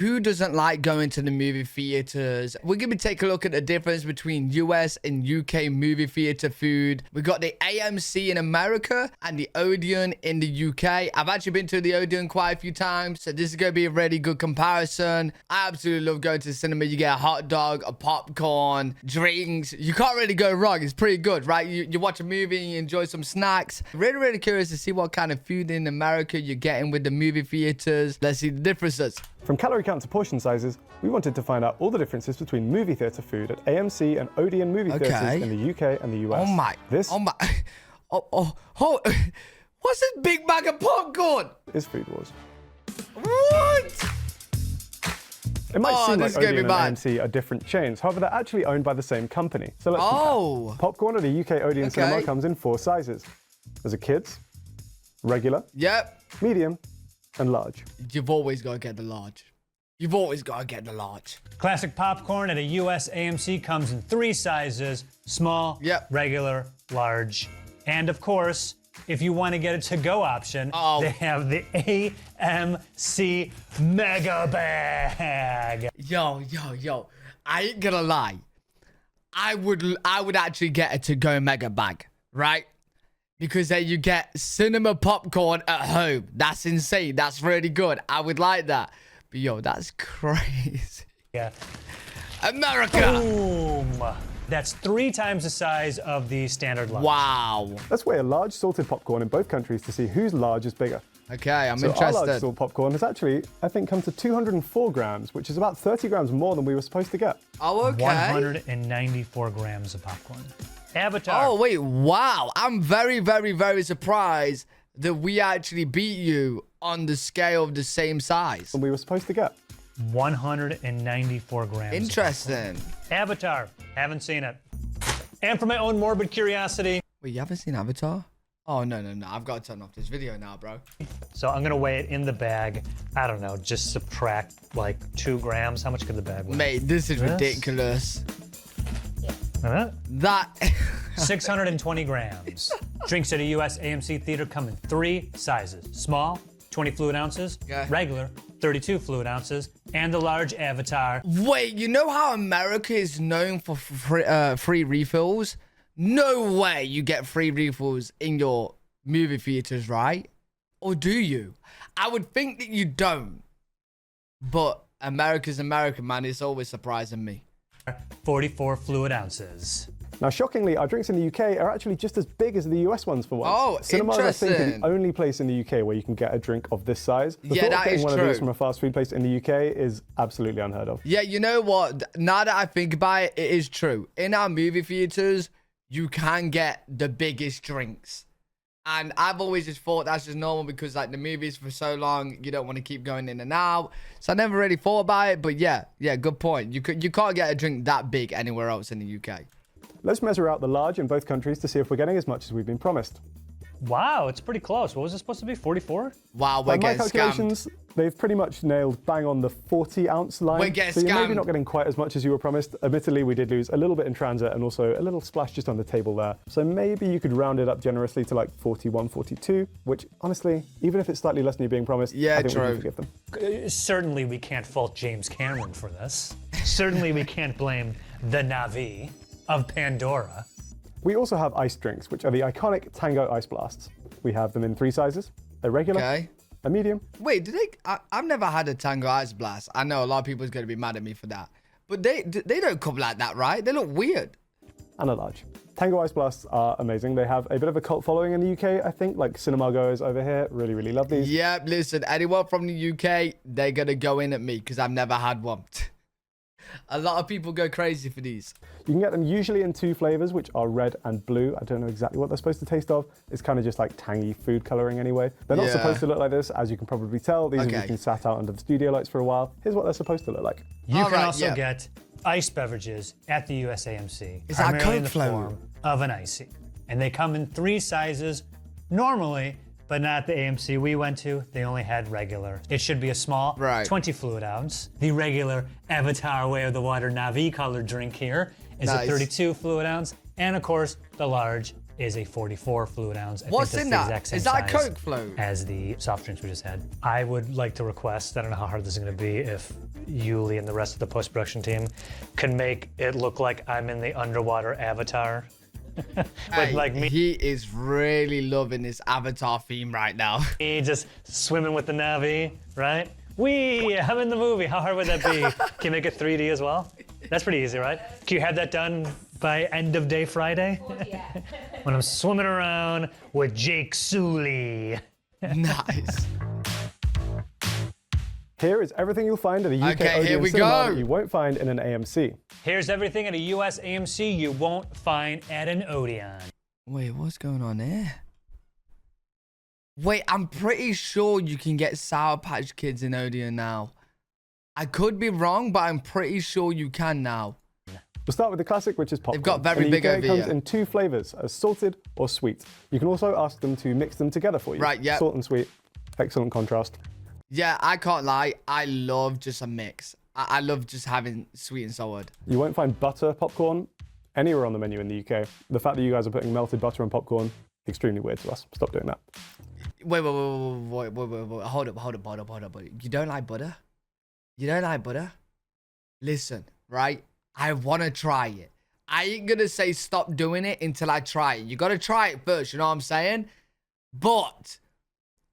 Who doesn't like going to the movie theaters? We're going to take a look at the difference between US and UK movie theater food. We got the AMC in America and the Odeon in the UK. I've actually been to the Odeon quite a few times, so this is going to be a really good comparison. I absolutely love going to the cinema. You get a hot dog, a popcorn, drinks. You can't really go wrong. It's pretty good, right? You watch a movie and you enjoy some snacks. Really curious to see what kind of food in America you're getting with the movie theaters. Let's see the differences. From calorie count to portion sizes, we wanted to find out all the differences between movie theatre food at AMC and Odeon movie theatres in the UK and the US. What's this big bag of popcorn? Is Food Wars. What? It might seem like Odeon and AMC are different chains, however they're actually owned by the same company. So let's compare. Popcorn at a UK Odeon cinema comes in 4 sizes. There's a kids, regular, medium, and large. You've always got to get the large. You've always got to get the large. Classic popcorn at a US AMC comes in 3 sizes: small, regular, large. And of course, if you want to get a to-go option, they have the AMC Mega Bag. Yo. I ain't gonna lie. I would actually get a to-go Mega Bag, right? Because then you get cinema popcorn at home. That's insane. That's really good. I would like that. But yo, that's crazy. Yeah. America. Boom. That's 3 times the size of the standard large. Wow. Let's weigh a large salted popcorn in both countries to see whose large is bigger. Okay, I'm interested. Our large salt popcorn has actually, I think, come to 204 grams, which is about 30 grams more than we were supposed to get. Oh, okay. 194 grams of popcorn. Avatar. Oh, wait, wow. I'm very surprised that we actually beat you on the scale of the same size. And we were supposed to get 194 grams. Interesting. Avatar. Haven't seen it. And for my own morbid curiosity. Wait, you haven't seen Avatar? Oh, no. I've got to turn off this video now, bro. So I'm going to weigh it in the bag. I don't know, just subtract like 2 grams. How much could the bag weigh? Mate, this is ridiculous. That 620 grams. Drinks at a US AMC theater come in 3 sizes: small, 20 fluid ounces, regular, 32 fluid ounces, and the large Avatar. Wait, you know how America is known for free refills? No way you get free refills in your movie theaters, right? Or do you? I would think that you don't. But America's America, man. It's always surprising me. 44 fluid ounces. Now, shockingly, our drinks in the UK are actually just as big as the US ones for once. Oh, Cinemas, interesting. I think, are the only place in the UK where you can get a drink of this size. The thought of getting one of these from a fast food place in the UK is absolutely unheard of. Yeah, you know what? Now that I think about it, it is true. In our movie theaters, you can get the biggest drinks. And I've always just thought that's just normal because like the movies for so long, you don't want to keep going in and out. So I never really thought about it, but yeah, good point. You can't get a drink that big anywhere else in the UK. Let's measure out the large in both countries to see if we're getting as much as we've been promised. Wow, it's pretty close. What was it supposed to be, 44? Wow, we're getting calculations, they've pretty much nailed bang on the 40-ounce line. We're getting so you're maybe not getting quite as much as you were promised. Admittedly, we did lose a little bit in transit and also a little splash just on the table there. So maybe you could round it up generously to like 41, 42, which honestly, even if it's slightly less than you're being promised, I think we can forgive them. Certainly we can't fault James Cameron for this. Certainly we can't blame the Na'vi of Pandora. We also have iced drinks, which are the iconic Tango Ice Blasts. We have them in 3 sizes: a regular, a medium. Wait, I've never had a Tango Ice Blast. I know a lot of people is going to be mad at me for that. But they don't come like that, right? They look weird. And a large. Tango Ice Blasts are amazing. They have a bit of a cult following in the UK, I think, like cinema goers over here really love these. Yeah, listen, anyone from the UK, they're going to go in at me because I've never had one. A lot of people go crazy for these. You can get them usually in 2 flavors, which are red and blue. I don't know exactly what they're supposed to taste of. It's kind of just like tangy food coloring anyway. They're not supposed to look like this, as you can probably tell. These have just been sat out under the studio lights for a while. Here's what they're supposed to look like. You can also get iced beverages at the US AMC. Is that Coke in the form of an icy. And they come in 3 sizes normally, but not the AMC we went to. They only had regular. It should be a small 20 fluid ounce. The regular Avatar Way of the Water Na'vi colored drink here is a 32 fluid ounce. And of course, the large is a 44 fluid ounce. What's in that? Is that a Coke float? As the soft drinks we just had. I would like to request, I don't know how hard this is gonna be, if Yuli and the rest of the post-production team can make it look like I'm in the underwater Avatar. Hey, like me. He is really loving this Avatar theme right now. Me just swimming with the Navi, right? I'm in the movie. How hard would that be? Can you make it 3D as well? That's pretty easy, right? Can you have that done by end of day Friday? Oh, yeah. When I'm swimming around with Jake Sully. Nice. Here is everything you'll find at a UK Odeon cinema that you won't find in an AMC. Here's everything at a US AMC you won't find at an Odeon. Wait, what's going on there? Wait, I'm pretty sure you can get Sour Patch Kids in Odeon now. I could be wrong, but I'm pretty sure you can now. We'll start with the classic, which is popcorn. They've got very big over here. It comes in 2 flavors, as salted or sweet. You can also ask them to mix them together for you. Right, yeah. Salt and sweet, excellent contrast. Yeah, I can't lie. I love just a mix. I love just having sweet and sour. You won't find butter popcorn anywhere on the menu in the UK. The fact that you guys are putting melted butter on popcorn, extremely weird to us. Stop doing that. Wait. Hold up. You don't like butter? You don't like butter? Listen, right? I want to try it. I ain't going to say stop doing it until I try it. You got to try it first, you know what I'm saying? But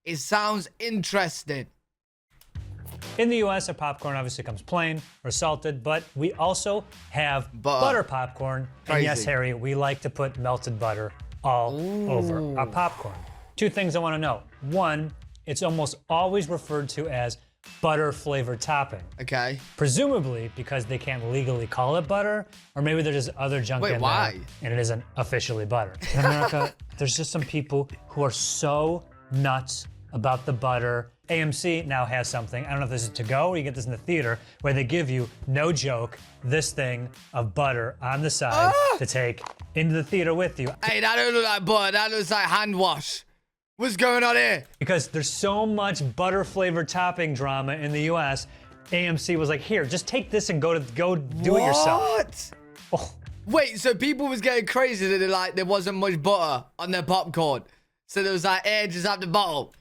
it sounds interesting. In the US, our popcorn obviously comes plain or salted, but we also have butter popcorn. And yes, Harry, we like to put melted butter all over our popcorn. 2 things I want to know. 1, it's almost always referred to as butter flavored topping. Okay. Presumably because they can't legally call it butter, or maybe there's just other junk in there and it isn't officially butter. In America, there's just some people who are so nuts about the butter. AMC now has something, I don't know if this is to go or you get this in the theater, where they give you, no joke, this thing of butter on the side to take into the theater with you. Hey, that don't look like butter, that looks like hand wash. What's going on here? Because there's so much butter flavored topping drama in the US, AMC was like, here, just take this and go do it yourself. What? Oh. Wait, so people was getting crazy that there wasn't much butter on their popcorn. So there was like, hey, just have the bottle.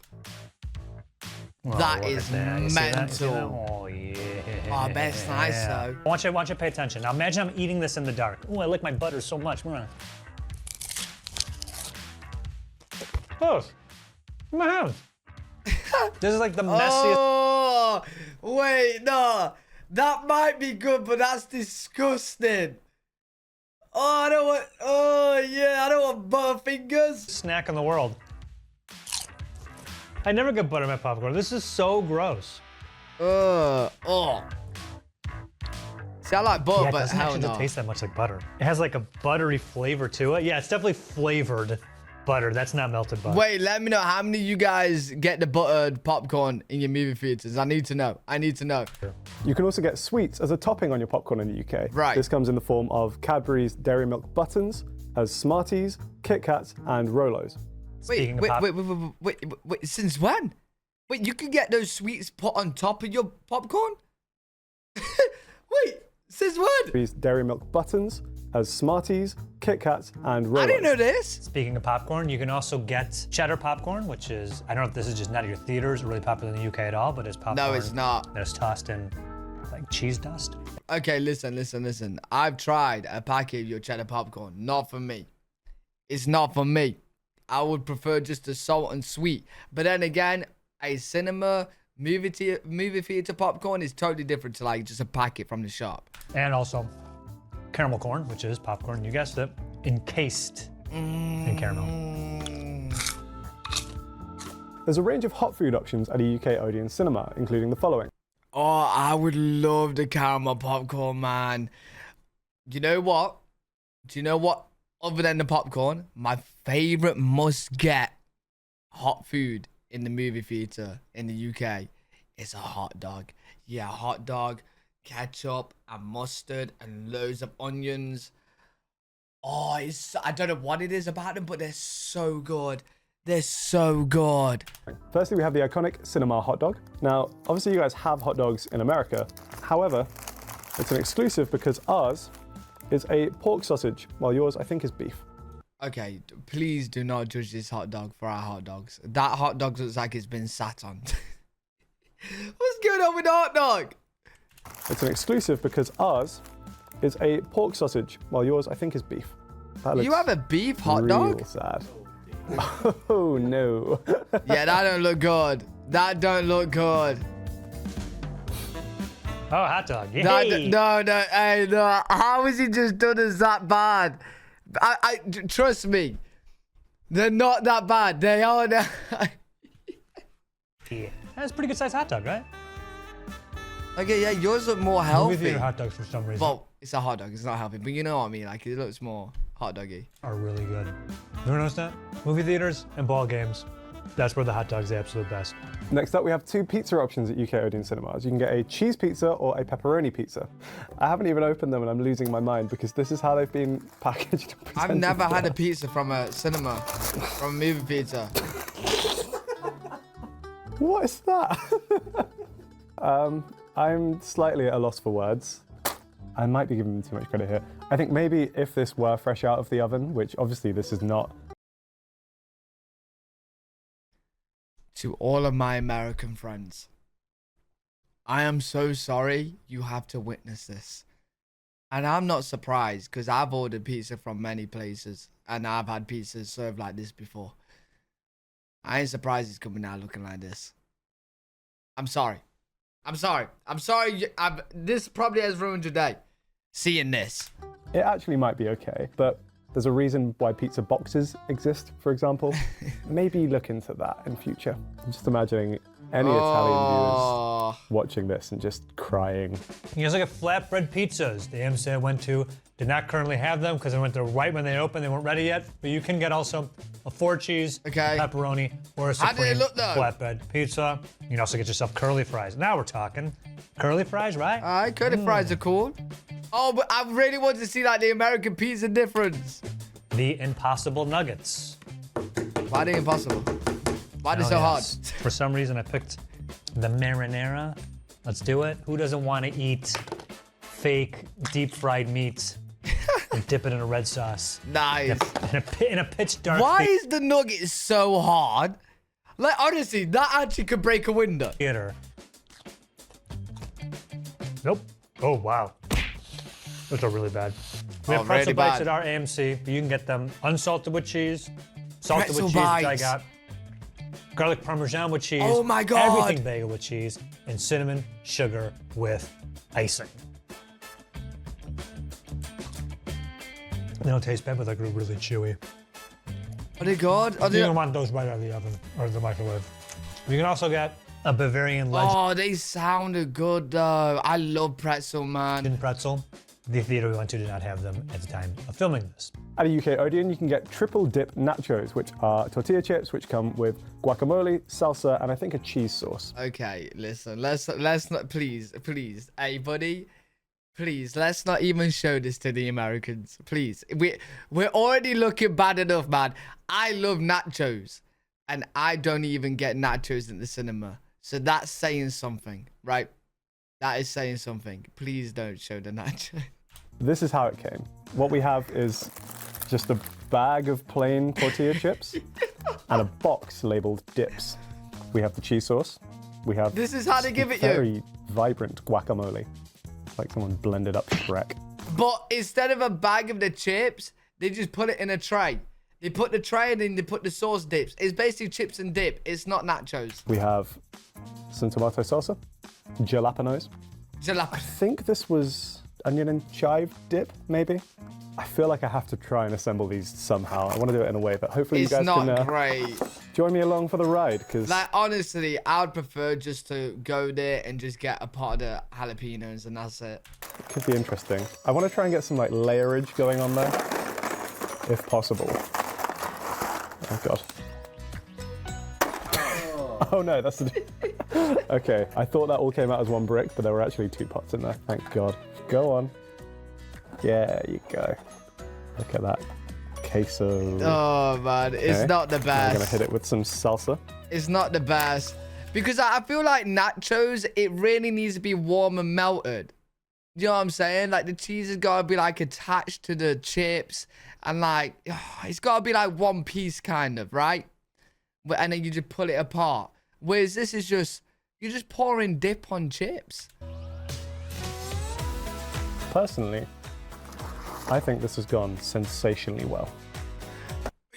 Oh, that is mental. Oh, yeah. Oh, I bet it's nice, though. I want you to pay attention. Now, imagine I'm eating this in the dark. Oh, I like my butter so much. Oh, my house. This is like the messiest. Oh, wait, no. That might be good, but that's disgusting. Oh, I don't want Butterfingers. Snack in the world. I never get butter in my popcorn. This is so gross. Oh. See, I like butter, but hell no. It doesn't taste that much like butter. It has like a buttery flavor to it. Yeah, it's definitely flavored butter. That's not melted butter. Wait, let me know how many of you guys get the buttered popcorn in your movie theaters. I need to know. You can also get sweets as a topping on your popcorn in the UK. Right. This comes in the form of Cadbury's Dairy Milk Buttons, as Smarties, Kit Kats, and Rolos. Wait, since when? Wait, you can get those sweets put on top of your popcorn? Wait, since when? Cadbury's Dairy Milk Buttons, as Smarties, Kit Kats, and Rolos. I didn't know this. Speaking of popcorn, you can also get cheddar popcorn, which is, I don't know if this is just not at your theaters, really popular in the UK at all, but it's popcorn. No, it's not. That is tossed in like cheese dust. Okay, listen. I've tried a packet of your cheddar popcorn. Not for me. It's not for me. I would prefer just the salt and sweet. But then again, a cinema movie theater popcorn is totally different to like just a packet from the shop. And also caramel corn, which is popcorn, you guessed it, encased in caramel. There's a range of hot food options at a UK Odeon cinema, including the following. Oh, I would love the caramel popcorn, man. You know what? Do you know what? Other than the popcorn, my favorite must-get hot food in the movie theater in the UK is a hot dog. Yeah, hot dog, ketchup and mustard and loads of onions. Oh, I don't know what it is about them, but they're so good. They're so good. Firstly, we have the iconic cinema hot dog. Now, obviously you guys have hot dogs in America. However, it's an exclusive because ours is a pork sausage, while yours, I think, is beef. Okay, please do not judge this hot dog for our hot dogs. That hot dog looks like it's been sat on. What's going on with the hot dog? It's an exclusive because ours is a pork sausage, while yours, I think, is beef. You have a beef hot dog? Real sad. Oh, no. Yeah, that don't look good. That don't look good. Oh, hot dog. Yay. No, hey, no. How is he just done as that bad? Trust me. They're not that bad. They are not. Yeah. That's a pretty good sized hot dog, right? Okay, yeah, yours look more healthy. Movie theater hot dogs for some reason. Well, it's a hot dog. It's not healthy, but you know what I mean. Like, it looks more hot doggy. Are really good. You ever notice that? Movie theaters and ball games. That's where the hot dog's the absolute best. Next up, we have 2 pizza options at UK Odeon cinemas. You can get a cheese pizza or a pepperoni pizza. I haven't even opened them and I'm losing my mind because this is how they've been packaged. I've never had a pizza from a cinema, from a movie pizza. What is that? I'm slightly at a loss for words. I might be giving them too much credit here. I think maybe if this were fresh out of the oven, which obviously this is not. To all of my American friends, I am so sorry you have to witness this. And I'm not surprised because I've ordered pizza from many places and I've had pizza served like this before. I ain't surprised it's coming out looking like this. I'm sorry. I'm sorry. This probably has ruined your day. Seeing this. It actually might be okay, but there's a reason why pizza boxes exist, for example. Maybe look into that in future. I'm just imagining any Italian viewers watching this and just crying. You guys look at flatbread pizzas. The AMC I went to did not currently have them because I went there right when they opened. They weren't ready yet. But you can get also a 4-cheese, pepperoni, or a supreme flatbread pizza. You can also get yourself curly fries. Now we're talking. Curly fries, right? All right, curly fries are cool. Oh, but I really want to see like the American pizza difference. The Impossible Nuggets. Why the impossible? Why are they so hard? For some reason, I picked the marinara. Let's do it. Who doesn't want to eat fake deep fried meat and dip it in a red sauce? Nice. In a pitch dark. Why is the nugget so hard? Like, honestly, that actually could break a window. Theater. Nope. Oh, wow. Those are really bad. We have pretzel bites at our AMC. You can get them unsalted with cheese, salted with cheese, which I got. Garlic parmesan with cheese. Oh my God. Everything bagel with cheese, and cinnamon sugar with icing. They don't taste bad, but they're really chewy. Are they good? You don't want those right out of the oven or the microwave. You can also get a Bavarian Legend. Oh, they sounded good though. I love pretzel, man. Pretzel. The theater we went to did not have them at the time of filming this. At a UK Odeon, you can get triple dip nachos, which are tortilla chips, which come with guacamole, salsa, and I think a cheese sauce. Okay, listen, let's not, please, hey buddy, please, let's not even show this to the Americans, please. We're already looking bad enough, man. I love nachos, and I don't even get nachos in the cinema, so that's saying something, right? That is saying something. Please don't show the nachos. This is how it came. What we have is just a bag of plain tortilla chips and a box labeled dips. We have the cheese sauce. We have this is how they give it very vibrant guacamole. Like someone blended up Shrek. But instead of a bag of the chips, they just put it in a tray. They put the tray and then they put the sauce dips. It's basically chips and dip. It's not nachos. We have some tomato salsa, jalapenos. I think this was onion and chive dip, maybe. I feel like I have to try and assemble these somehow. I want to do it in a way, but hopefully you guys can great. Join me along for the ride. Because like, honestly, I would prefer just to go there and just get a pot of the jalapenos and that's it. It could be interesting. I want to try and get some like layerage going on there, if possible. Oh God. Oh no, that's the... Okay, I thought that all came out as one brick, but there were actually 2 pots in there. Thank God. Go on. Yeah, there you go. Look at that. Queso. Oh man, it's not the best. I'm gonna hit it with some salsa. It's not the best. Because I feel like nachos, it really needs to be warm and melted. You know what I'm saying? Like the cheese has got to be like attached to the chips, and like it's got to be like one piece kind of, right? And then you just pull it apart. Whereas this is just, you're just pouring dip on chips. Personally, I think this has gone sensationally well.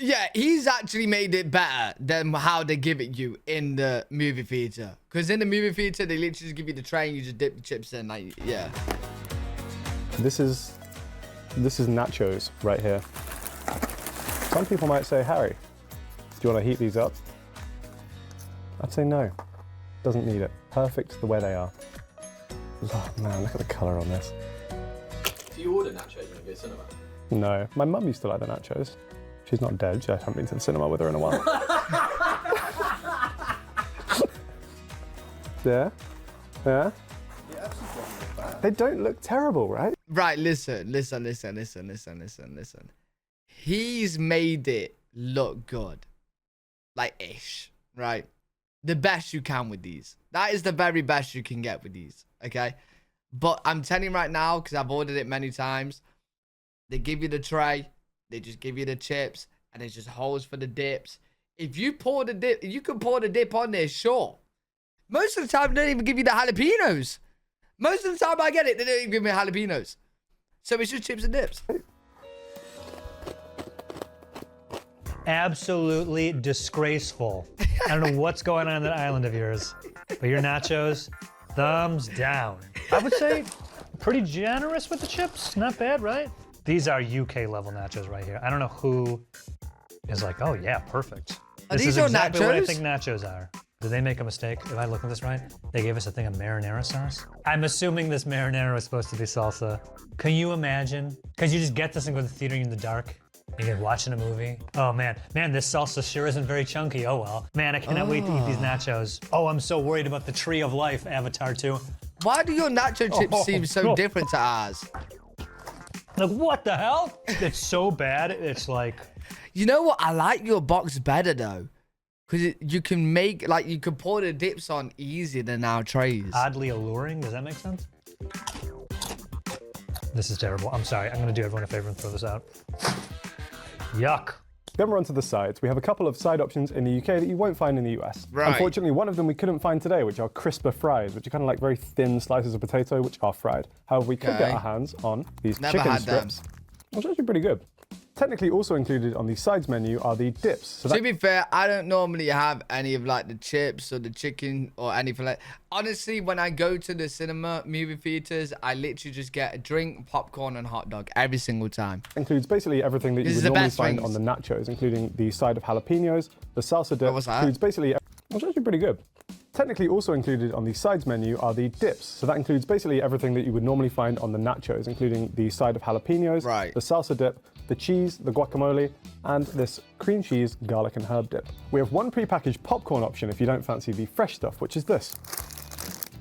Yeah, he's actually made it better than how they give it you in the movie theater. Because in the movie theater, they literally just give you the tray and you just dip the chips in. Like, yeah. This is nachos right here. Some people might say, Harry, do you want to heat these up? I'd say no. Doesn't need it. Perfect the way they are. Oh man, look at the colour on this. Do you order nachos when you go to cinema? No, my mum used to like the nachos. She's not dead. I haven't been to the cinema with her in a while. Yeah? Yeah? They don't look terrible, right? Right, listen. He's made it look good. Like ish, right? The best you can with these. That is the very best you can get with these, okay? But I'm telling you right now, because I've ordered it many times, they give you the tray, they just give you the chips, and it's just holes for the dips. If you pour the dip, you can pour the dip on there, sure. Most of the time, they don't even give you the jalapenos. Most of the time I get it, they don't even give me jalapenos. So it's just chips and dips. Absolutely disgraceful. I don't know what's going on in that island of yours, but your nachos, thumbs down. I would say pretty generous with the chips. Not bad, right? These are UK level nachos right here. I don't know who is like, oh yeah, perfect. This is exactly what I think nachos are. Did they make a mistake? Am I looking at this right? They gave us a thing of marinara sauce. I'm assuming this marinara was supposed to be salsa. Can you imagine? Because you just get this and go to the theater in the dark. And you're watching a movie. Oh man, this salsa sure isn't very chunky. Oh well. Man, I cannot wait to eat these nachos. Oh, I'm so worried about the Tree of Life, Avatar 2. Why do your nacho chips seem so different to ours? Like, what the hell? It's so bad, it's like... You know what? I like your box better though. Because you can make, like, you can pour the dips on easier than our trays. Oddly alluring, does that make sense? This is terrible. I'm sorry, I'm gonna do everyone a favor and throw this out. Yuck. Then we're onto the sides. We have a couple of side options in the UK that you won't find in the US. Right. Unfortunately, one of them we couldn't find today, which are crisper fries, which are kind of like very thin slices of potato, which are fried. However, we could get our hands on these chicken strips, which are actually pretty good. Technically also included on the sides menu are the dips. So to be fair, I don't normally have any of like the chips or the chicken or anything like. Honestly, when I go to the cinema movie theaters, I literally just get a drink, popcorn, and hot dog every single time. Includes basically everything that you would normally find on the nachos, including the side of jalapenos, the salsa dip. What's that? Includes basically, which is actually pretty good. Technically also included on the sides menu are the dips. So that includes basically everything that you would normally find on the nachos, including the side of jalapenos, the salsa dip, the cheese, the guacamole, and this cream cheese, garlic and herb dip. We have one prepackaged popcorn option if you don't fancy the fresh stuff, which is this.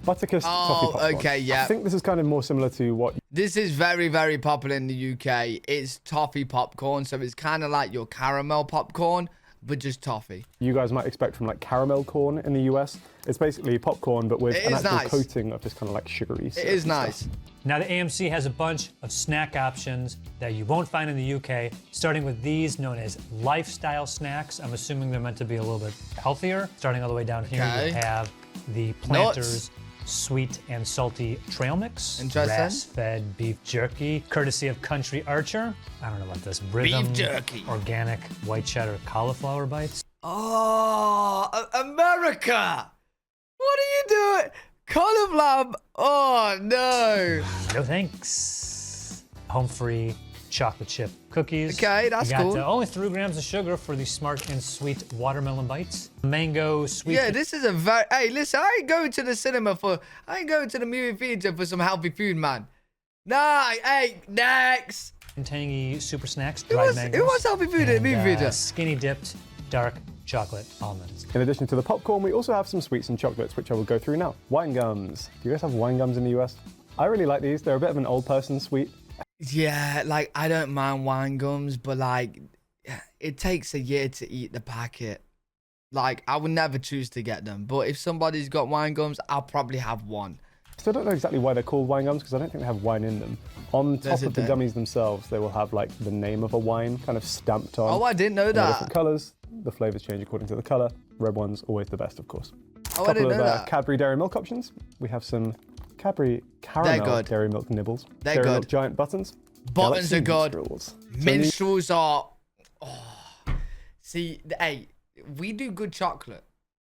Butterkist toffee popcorn. Okay, yeah. I think this is kind of more similar to what... This is very, very popular in the UK. It's toffee popcorn, so it's kind of like your caramel popcorn, but just toffee. You guys might expect from like caramel corn in the US. It's basically popcorn, but with an actual coating of this kind of like sugary stuff. It is nice. Now the AMC has a bunch of snack options that you won't find in the UK, starting with these known as lifestyle snacks. I'm assuming they're meant to be a little bit healthier. Starting all the way down here, you have the Planters sweet and salty trail mix, grass-fed beef jerky, courtesy of Country Archer. I don't know about this. Rhythm beef jerky, organic white cheddar cauliflower bites. Oh, America! What are you doing? Cauliflower. Oh no. No thanks. Home free chocolate chip cookies. Okay, that's cool. Only 3 grams of sugar for the smart and sweet watermelon bites. Mango sweet. Yeah, this is a very. Hey, listen, I ain't going to the cinema for. I ain't going to the movie theater for some healthy food, man. Nah, hey, next. And tangy super snacks. Dried mangoes. It was healthy food at the movie theater. Skinny dipped dark chocolate almonds. In addition to the popcorn, we also have some sweets and chocolates, which I will go through now. Wine gums. Do you guys have wine gums in the US? I really like these. They're a bit of an old person sweet. Yeah, like, I don't mind wine gums, but, like, it takes a year to eat the packet. Like, I would never choose to get them. But if somebody's got wine gums, I'll probably have one. So I don't know exactly why they're called wine gums because I don't think they have wine in them. On top of the gummies themselves, they will have like the name of a wine kind of stamped on. Oh, I didn't know that. Different colours. The flavours change according to the colour. Red one's always the best, of course. Oh, I didn't know that. Cadbury Dairy Milk options. We have some Cadbury Caramel Dairy Milk Nibbles. Dairy Milk Giant Buttons. Buttons are good. Minstrels. Minstrels are... Oh. See, hey, we do good chocolate.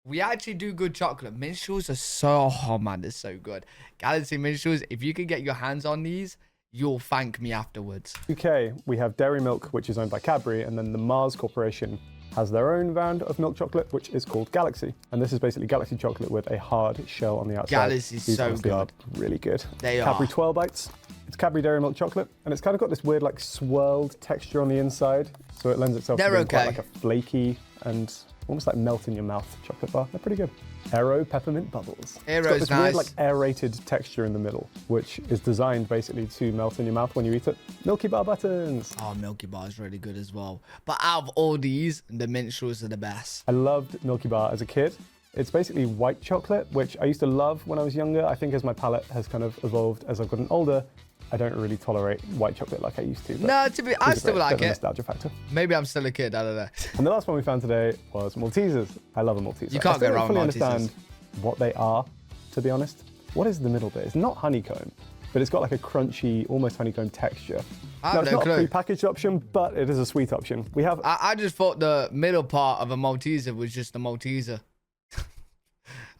We actually do good chocolate. Minstrels are so... Oh, man, they're so good. Galaxy Minstrels, if you can get your hands on these, you'll thank me afterwards. UK, we have Dairy Milk, which is owned by Cadbury, and then the Mars Corporation has their own brand of milk chocolate, which is called Galaxy. And this is basically Galaxy chocolate with a hard shell on the outside. Galaxy's so good. Are really good. They are. Cadbury 12 Bites. It's Cadbury Dairy Milk chocolate, and it's kind of got this weird, like, swirled texture on the inside, so it lends itself to being quite like a flaky and almost like melt in your mouth chocolate bar. They're pretty good. Aero Peppermint Bubbles. Aero's it's got this nice. weird, like, aerated texture in the middle, which is designed basically to melt in your mouth when you eat it. Milky Bar Buttons. Oh, Milky Bar is really good as well. But out of all these, the Minstrels are the best. I loved Milky Bar as a kid. It's basically white chocolate, which I used to love when I was younger. I think as my palate has kind of evolved as I've gotten older, I don't really tolerate white chocolate like I used to. No, I still like it. Nostalgia factor. Maybe I'm still a kid, I don't know. And the last one we found today was Maltesers. I love a Malteser. You can't go wrong with Maltesers. I still don't fully understand what they are, to be honest. What is the middle bit? It's not honeycomb, but it's got like a crunchy, almost honeycomb texture. Now, it's not a pre-packaged option, but it is a sweet option. We have. I just thought the middle part of a Malteser was just a Malteser.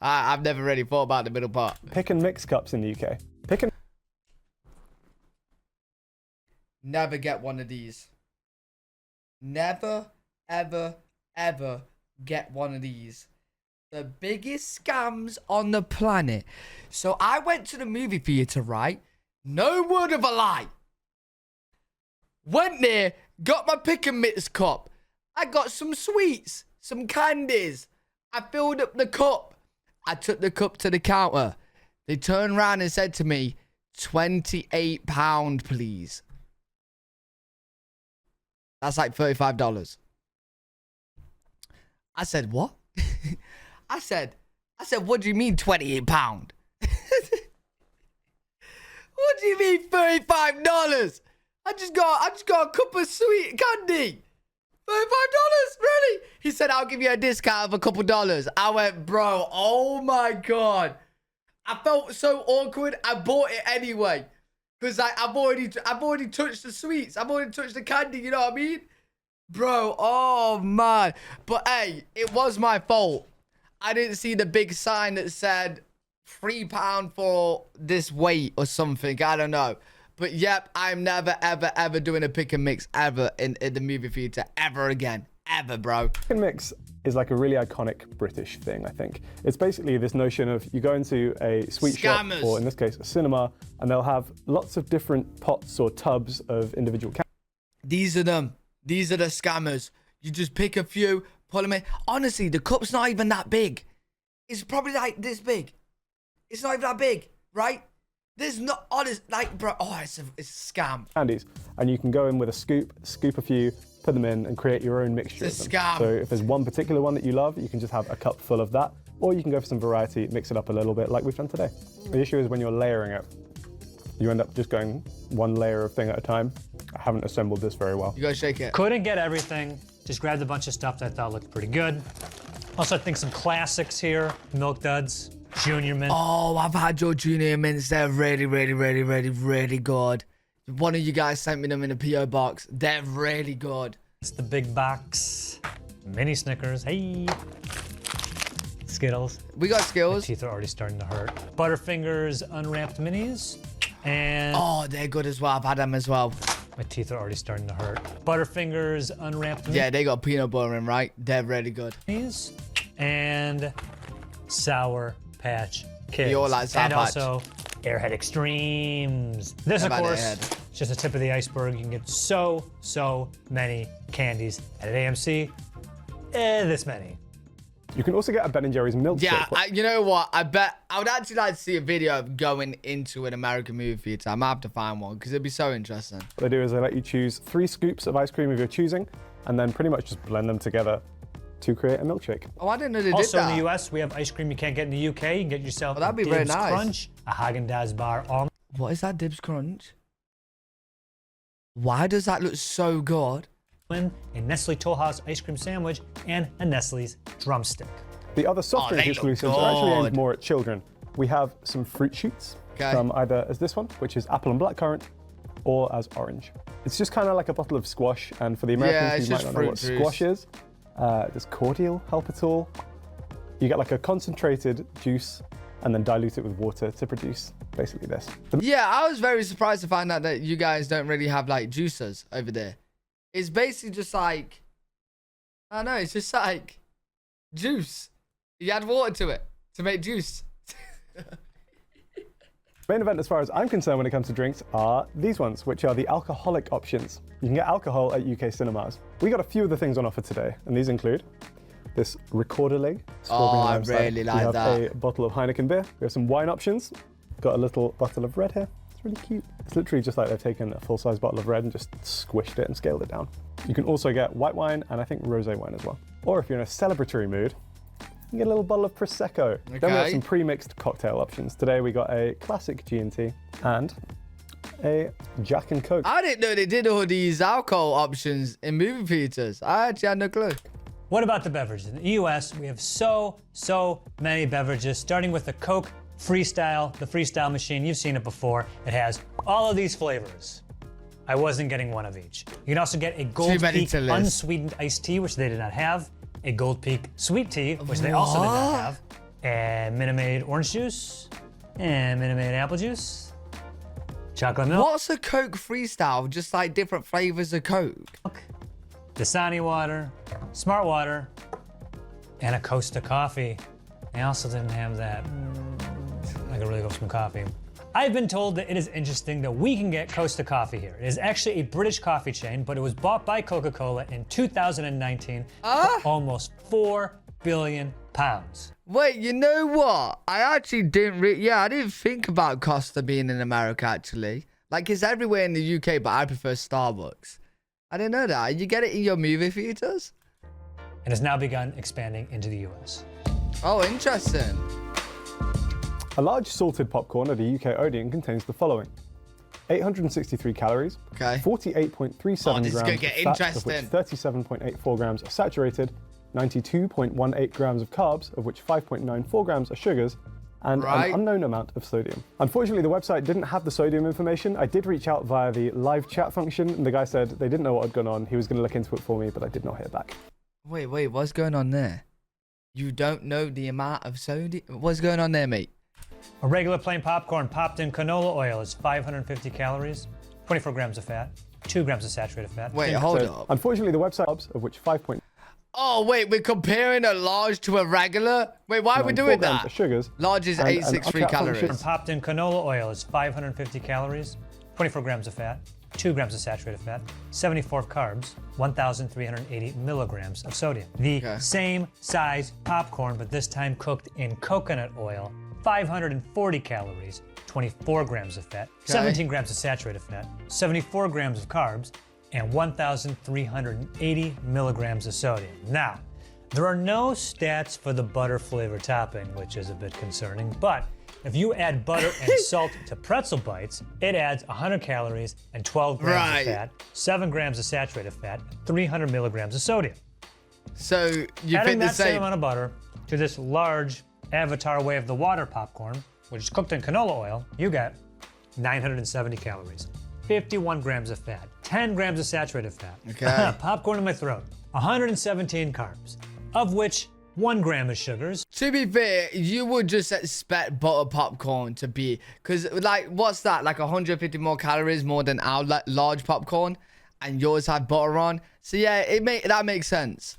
I've never really thought about the middle part. Pick and mix cups in the UK. Never get one of these. Never, ever, ever get one of these. The biggest scams on the planet. So I went to the movie theater, right? No word of a lie. Went there, got my pick and mix cup. I got some sweets, some candies. I filled up the cup. I took the cup to the counter. They turned around and said to me, £28, please. That's like $35. I said, what? I said, what do you mean $28? What do you mean $35? I just got a cup of sweet candy. $35? Really? He said, I'll give you a discount of a couple dollars. I went, bro, oh my God. I felt so awkward. I bought it anyway. Because I've already touched the sweets. I've already touched the candy, you know what I mean? Bro, oh man. But hey, it was my fault. I didn't see the big sign that said £3 for this weight or something. I don't know. But yep, I'm never, ever, ever doing a pick and mix ever in the movie theater ever again. Ever, bro. Pick and mix is like a really iconic British thing, I think. It's basically this notion of you go into a sweet shop, or in this case, a cinema, and they'll have lots of different pots or tubs of individual candies. These are them. These are the scammers. You just pick a few, pull them in. Honestly, the cup's not even that big. It's probably like this big. It's not even that big, right? There's not honest, like, bro. Oh, it's a scam. Candies, and you can go in with a scoop a few, put them in, and create your own mixture. It's a scam. So if there's one particular one that you love, you can just have a cup full of that, or you can go for some variety, mix it up a little bit, like we've done today. The issue is when you're layering it, you end up just going one layer of thing at a time. I haven't assembled this very well. You gotta shake it. Couldn't get everything. Just grabbed a bunch of stuff that I thought looked pretty good. Also, I think some classics here. Milk Duds, Junior Mint. Oh, I've had your Junior Mints. They're really, really, really, really, really good. One of you guys sent me them in a P.O. box. They're really good. It's the big box. Mini Snickers. Hey. Skittles. We got Skittles. My teeth are already starting to hurt. Butterfingers Unwrapped Minis. And... oh, they're good as well. I've had them as well. My teeth are already starting to hurt. Butterfingers Unwrapped Minis. Yeah, they got peanut butter in, right? They're really good. And Sour Patch Kids. You all like Sour Patch. And also Airhead Extremes. This, of course, is just the tip of the iceberg. You can get so many candies at AMC. This many. You can also get a Ben & Jerry's milkshake. Yeah, you know what? I bet I would actually like to see a video of going into an American movie theater. I might have to find one because it'd be so interesting. What they do is they let you choose 3 scoops of ice cream of your choosing and then pretty much just blend them together to create a milkshake. Oh, I didn't know they did Also that. in the US, we have ice cream you can't get in the UK. You can get yourself that'd a be very Dibs nice. Crunch, a Haagen-Dazs bar almond. What is that, Dibs Crunch? Why does that look so good? A Nestle Toll House ice cream sandwich, and a Nestle's drumstick. The other soft drink exclusives are actually aimed more at children. We have some fruit shoots from either as this one, which is apple and blackcurrant, or as orange. It's just kind of like a bottle of squash, and for the Americans who might not know what squash is, does cordial help at all? You get like a concentrated juice and then dilute it with water to produce basically this. Yeah, I was very surprised to find out that you guys don't really have like juicers over there. It's basically just like, I don't know, it's just like juice. You add water to it to make juice. Main event, as far as I'm concerned when it comes to drinks, are these ones, which are the alcoholic options. You can get alcohol at UK cinemas. We got a few of the things on offer today, and these include this recorder leg. Oh, I really like that. We have a bottle of Heineken beer. We have some wine options. Got a little bottle of red here. It's really cute. It's literally just like they've taken a full-size bottle of red and just squished it and scaled it down. You can also get white wine and I think rosé wine as well. Or if you're in a celebratory mood, you get a little bottle of Prosecco. Okay. Then we have some pre-mixed cocktail options. Today we got a classic G&T and a Jack and Coke. I didn't know they did all these alcohol options in movie theaters. I actually had no clue. What about the beverages? In the US, we have so many beverages, starting with the Coke Freestyle, the Freestyle machine. You've seen it before. It has all of these flavors. I wasn't getting one of each. You can also get a Gold Peak unsweetened iced tea, which they did not have, a Gold Peak sweet tea, which they also did not have, and Minute Maid orange juice, and Minute Maid apple juice, chocolate milk. What's a Coke Freestyle? Just like different flavors of Coke. Dasani water, Smart water, and a Costa coffee. They also didn't have that. I could really go for some coffee. I've been told that it is interesting that we can get Costa coffee here. It is actually a British coffee chain, but it was bought by Coca-Cola in 2019 for almost 4 billion pounds. Wait, you know what? I actually didn't I didn't think about Costa being in America actually. Like it's everywhere in the UK, but I prefer Starbucks. I didn't know that. You get it in your movie theaters? It has now begun expanding into the US. Oh, interesting. A large salted popcorn at a UK Odeon contains the following: 863 calories, 48.37 grams of fat, of which 37.84 grams are saturated, 92.18 grams of carbs, of which 5.94 grams are sugars, and an unknown amount of sodium. Unfortunately, the website didn't have the sodium information. I did reach out via the live chat function, and the guy said they didn't know what had gone on. He was going to look into it for me, but I did not hear back. Wait, what's going on there? You don't know the amount of sodium? What's going on there, mate? A regular plain popcorn popped in canola oil is 550 calories, 24 grams of fat, 2 grams of saturated fat. Wait, hold up. Unfortunately, the website, of which 5. Oh, wait, we're comparing a large to a regular? Wait, why are we doing that? Sugars. Large is 863 calories. Popped in canola oil is 550 calories, 24 grams of fat, 2 grams of saturated fat, 74 carbs, 1,380 milligrams of sodium. The same size popcorn, but this time cooked in coconut oil, 540 calories, 24 grams of fat, 17 grams of saturated fat, 74 grams of carbs, and 1,380 milligrams of sodium. Now, there are no stats for the butter flavor topping, which is a bit concerning, but if you add butter and salt to pretzel bites, it adds 100 calories and 12 grams of fat, 7 grams of saturated fat, 300 milligrams of sodium. So you adding that same amount of butter to this large Avatar Way of the Water popcorn, which is cooked in canola oil, you get 970 calories, 51 grams of fat, 10 grams of saturated fat, popcorn in my throat, 117 carbs, of which 1 gram is sugars. To be fair, you would just expect butter popcorn to be, because like, what's that? Like 150 more calories more than our large popcorn, and yours had butter on. So yeah, that makes sense.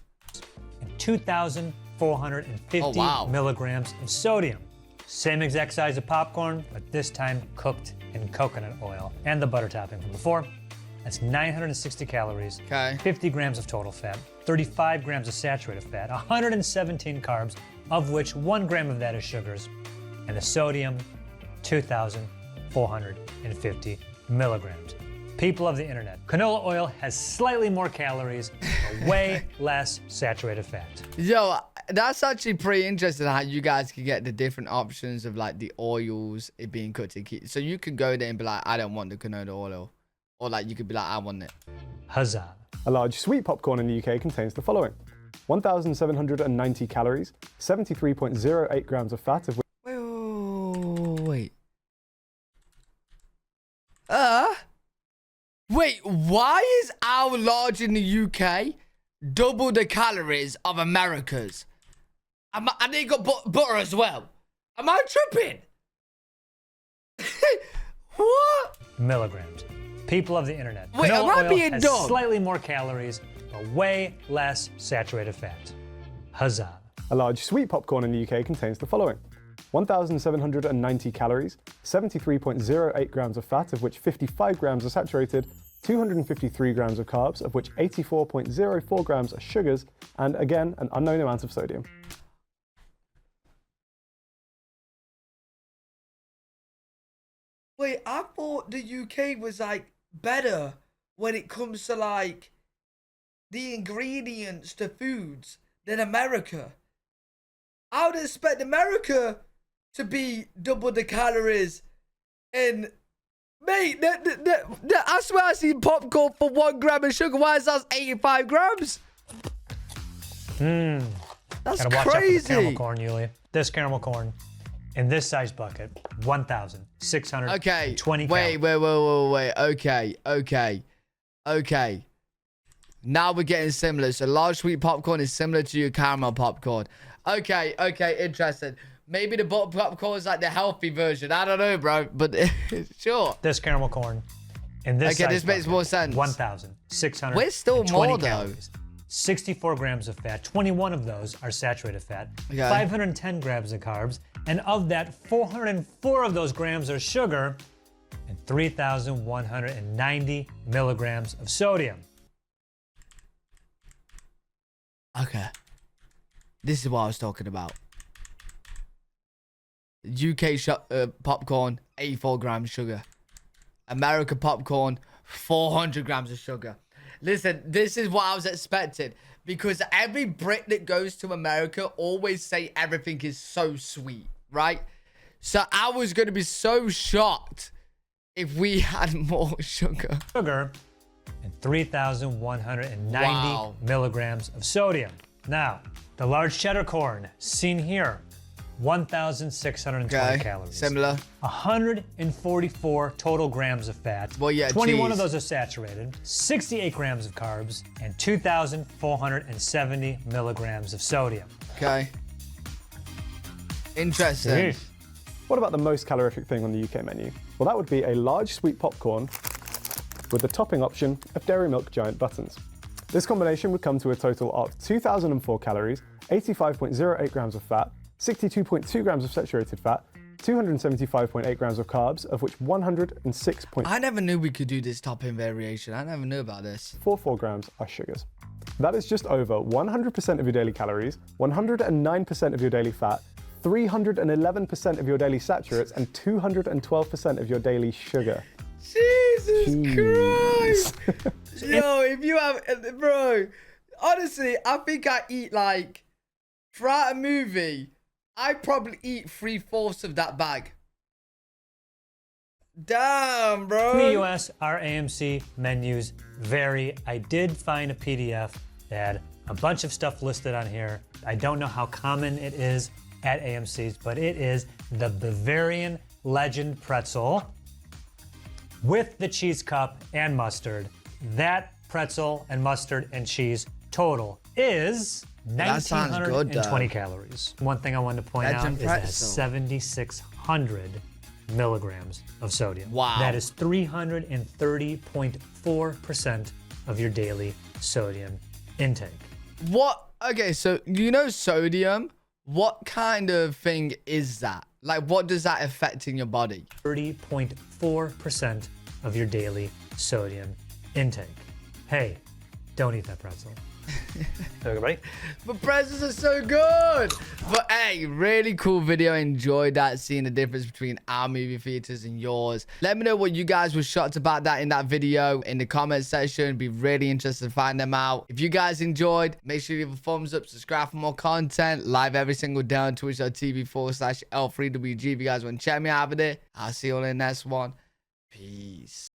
And 2,450 milligrams of sodium. Same exact size of popcorn, but this time cooked in coconut oil and the butter topping from before. That's 960 calories, 50 grams of total fat, 35 grams of saturated fat, 117 carbs, of which 1 gram of that is sugars, and the sodium, 2,450 milligrams. People of the internet, canola oil has slightly more calories, but way less saturated fat. Yo, that's actually pretty interesting how you guys can get the different options of like the oils it being cooked in. So you could go there and be like, I don't want the canola oil. Or like you could be like, I want it. Huzzah. A large sweet popcorn in the UK contains the following: 1,790 calories, 73.08 grams of fat, of which... Wait. Wait, why is our large in the UK double the calories of America's? And they got butter as well. Am I tripping? What? Milligrams. People of the internet. Wait, am I being has dumb? Slightly more calories, but way less saturated fat. Huzzah. A large sweet popcorn in the UK contains the following: 1,790 calories, 73.08 grams of fat, of which 55 grams are saturated, 253 grams of carbs, of which 84.04 grams are sugars, and again, an unknown amount of sodium. Wait, I thought the UK was like better when it comes to like the ingredients to foods than America. I would expect America to be double the calories. And mate, I swear I seen popcorn for 1 gram of sugar. Why is that 85 grams? That's crazy. Watch out for the caramel corn, Yulia. This caramel corn in this size bucket, 1,620 wait. Okay. Now we're getting similar. So large sweet popcorn is similar to your caramel popcorn. Okay, interesting. Maybe the butter popcorn is like the healthy version. I don't know, bro, but sure. This caramel corn in this size this makes bucket, more sense. 1,620 We're still more, calories. 64 grams of fat, 21 of those are saturated fat, Okay. 510 grams of carbs, and of that, 404 of those grams are sugar, and 3,190 milligrams of sodium. Okay. This is what I was talking about. UK popcorn, 84 grams sugar. America popcorn, 400 grams of sugar. Listen, this is what I was expecting. Because every Brit that goes to America always say everything is so sweet, right? So I was going to be so shocked if we had more sugar. Sugar and 3,190 milligrams of sodium. Now, the large cheddar corn, seen here, 1,620 calories. Similar. 144 total grams of fat. Well, yeah, 21 geez. of those are saturated, 68 grams of carbs, and 2,470 milligrams of sodium. Okay. Interesting. Jeez. What about the most calorific thing on the UK menu? Well, that would be a large sweet popcorn with the topping option of Dairy Milk Giant Buttons. This combination would come to a total of 2,004 calories, 85.08 grams of fat, 62.2 grams of saturated fat, 275.8 grams of carbs, of which 106. I never knew we could do this topping variation. I never knew about this. 44 grams are sugars. That is just over 100% of your daily calories, 109% of your daily fat, 311% of your daily saturates, and 212% of your daily sugar. Jesus Christ! Yo, if you have, bro, honestly, I think I eat like, throughout a movie, I probably eat 3/4 of that bag. Damn, bro. In the US, our AMC menus vary. I did find a PDF that had a bunch of stuff listed on here. I don't know how common it is at AMC's, but it is the Bavarian Legend Pretzel with the cheese cup and mustard. That pretzel and mustard and cheese total is 1,920 calories. One thing I wanted to point out is that 7,600 milligrams of sodium. Wow. That is 330.4% of your daily sodium intake. What? Okay, so you know sodium? What kind of thing is that? Like, what does that affect in your body? 30.4% of your daily sodium intake. Hey, don't eat that pretzel. Everybody. But pretzels are so good. But hey, really cool video. Enjoyed that, seeing the difference between our movie theaters and yours. Let me know what you guys were shocked about that in that video in the comment section. Be really interested to find them out. If you guys enjoyed, make sure you leave a thumbs up, subscribe for more content. Live every single day on twitch.tv/L3WG. If you guys want to check me out over there, I'll see you all in the next one. Peace.